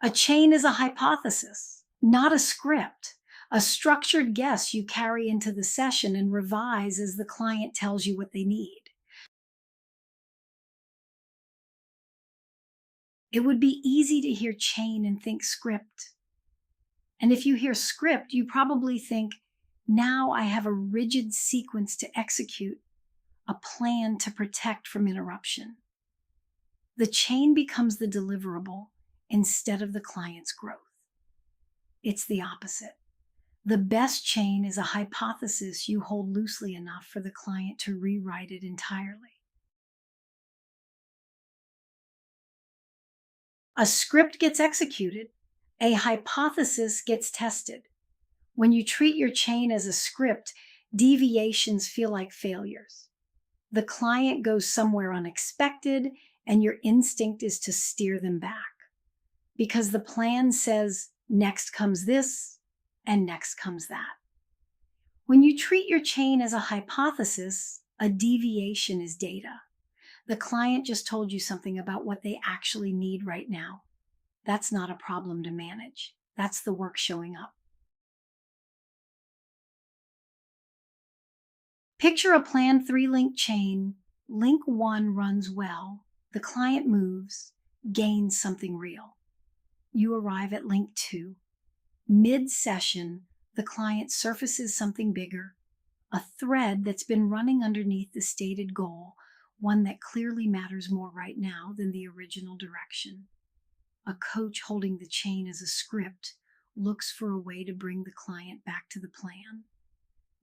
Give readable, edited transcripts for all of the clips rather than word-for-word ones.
A chain is a hypothesis, not a script, a structured guess you carry into the session and revise as the client tells you what they need. It would be easy to hear chain and think script. And if you hear script, you probably think, now I have a rigid sequence to execute, a plan to protect from interruption. The chain becomes the deliverable instead of the client's growth. It's the opposite. The best chain is a hypothesis you hold loosely enough for the client to rewrite it entirely. A script gets executed, a hypothesis gets tested. When you treat your chain as a script, deviations feel like failures. The client goes somewhere unexpected, and your instinct is to steer them back. Because the plan says, next comes this, and next comes that. When you treat your chain as a hypothesis, a deviation is data. The client just told you something about what they actually need right now. That's not a problem to manage. That's the work showing up. Picture a planned 3-link chain. Link 1 runs well. The client moves, gains something real. You arrive at link 2. Mid-session, the client surfaces something bigger, a thread that's been running underneath the stated goal, one that clearly matters more right now than the original direction. A coach holding the chain as a script looks for a way to bring the client back to the plan.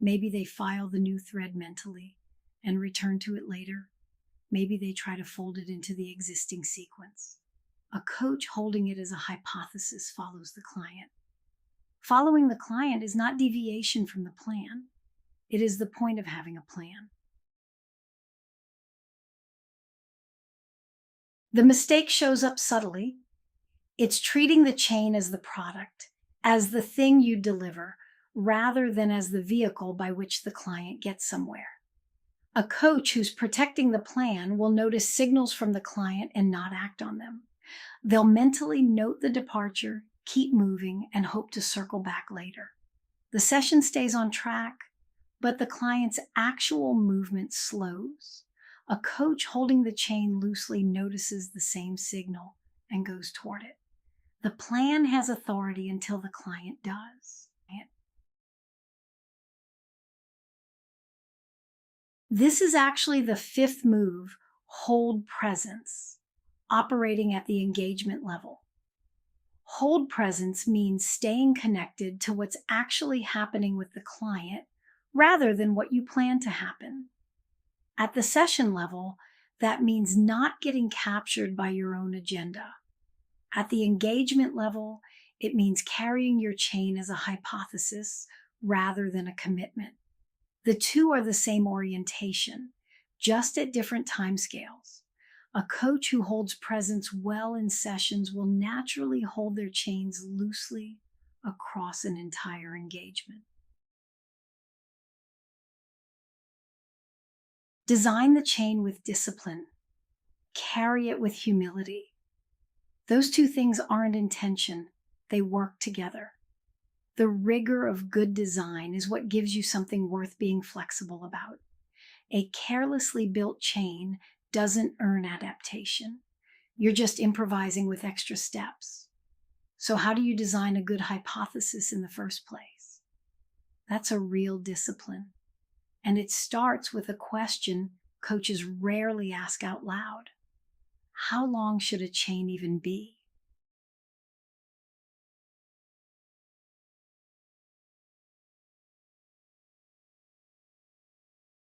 Maybe they file the new thread mentally and return to it later. Maybe they try to fold it into the existing sequence. A coach holding it as a hypothesis follows the client. Following the client is not deviation from the plan. It is the point of having a plan. The mistake shows up subtly. It's treating the chain as the product, as the thing you deliver, rather than as the vehicle by which the client gets somewhere. A coach who's protecting the plan will notice signals from the client and not act on them. They'll mentally note the departure, keep moving, and hope to circle back later. The session stays on track, but the client's actual movement slows. A coach holding the chain loosely notices the same signal and goes toward it. The plan has authority until the client does. This is actually the 5th move, hold presence, operating at the engagement level. Hold presence means staying connected to what's actually happening with the client rather than what you plan to happen. At the session level, that means not getting captured by your own agenda. At the engagement level, it means carrying your chain as a hypothesis rather than a commitment. The two are the same orientation, just at different timescales. A coach who holds presence well in sessions will naturally hold their chains loosely across an entire engagement. Design the chain with discipline. Carry it with humility. Those two things aren't in tension. They work together. The rigor of good design is what gives you something worth being flexible about. A carelessly built chain doesn't earn adaptation. You're just improvising with extra steps. So how do you design a good hypothesis in the first place? That's a real discipline. And it starts with a question coaches rarely ask out loud. How long should a chain even be?